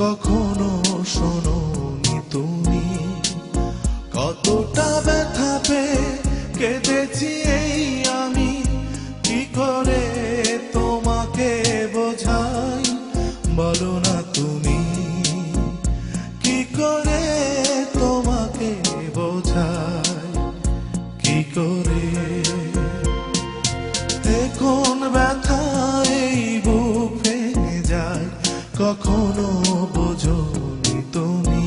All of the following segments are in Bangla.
কখনো শোনোনি তুমি। কতটা ব্যথা পেয়ে কেঁদেছি এই আমি, কি করে তোমাকে বোঝাই বলো না তুমি, কি করে তোমাকে বোঝাই, কি করে। কোন ব্যথা এই বুক ভেঙে যায়, কখনো বোঝোনি তুমি।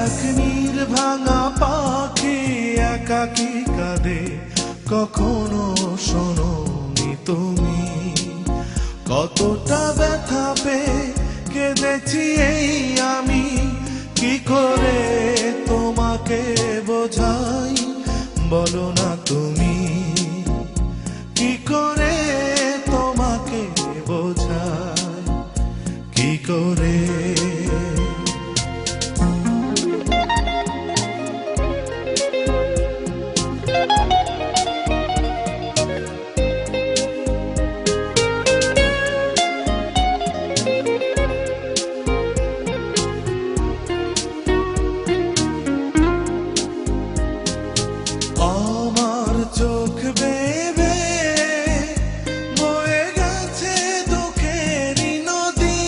এক নির্ভাঙা পাখি একাকী কাঁদে, কখনো শোনোনি তুমি। কতটা ব্যথা পেয়ে কেঁদেছি এই আমি, কি করে তোমাকে বোঝাই বলো না তুমি, কি করে তোমাকে বোঝাই, কি করে। আমার চোখ বেয়ে বয়ে গেছে দুঃখেরই নদী,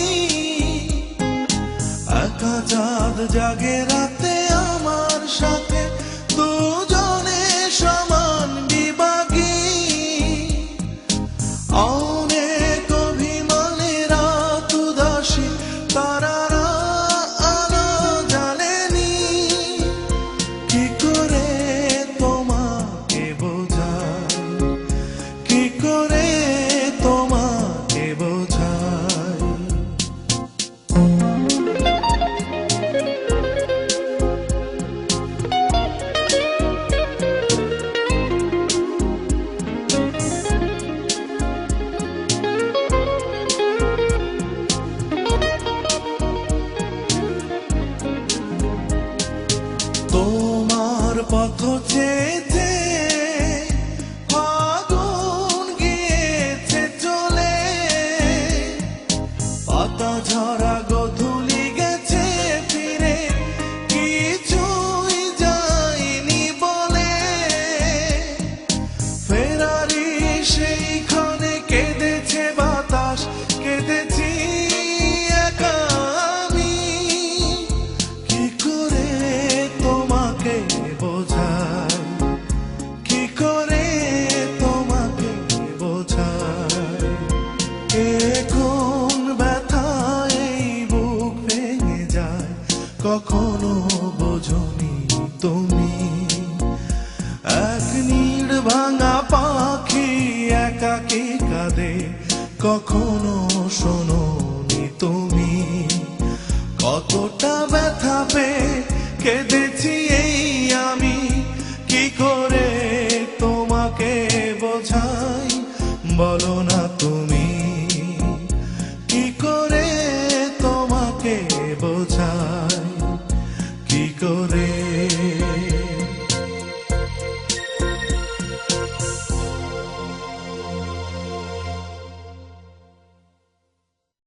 একা চাঁদ জাগে রাতে আমার সাথে, দুজনে সমান বিভাগী। অনেক অভিমানে রাত উদাসী, তারারা আলো জ্বালেনি, কি করে তোমাকে বোঝাই, কি করে তোমাকে বোঝাই। তোমার পথ চেয়েছে ফাগুন গিয়েছে চলে, পাতা ঝরা গোধূলি গেছে ফিরে, কিছুই যায়নি বলে। ফেরারি সেইখানে কেঁদেছে বাতাস, কেঁদেছি একা আমি, কি করে তোমাকে বোঝাই, কি করে তোমাকে বোঝাই। কোন ব্যথা এই বুক ভেঙে যায়, কখনো বোঝোনি তুমি। এক নির্ভাঙা পাখি একাকী কাঁদে, কখনো শোনোনি তুমি। কতটা ব্যথা পেয়ে কেঁদেছি এই আমি, কি করে তোমাকে বোঝাই বলো না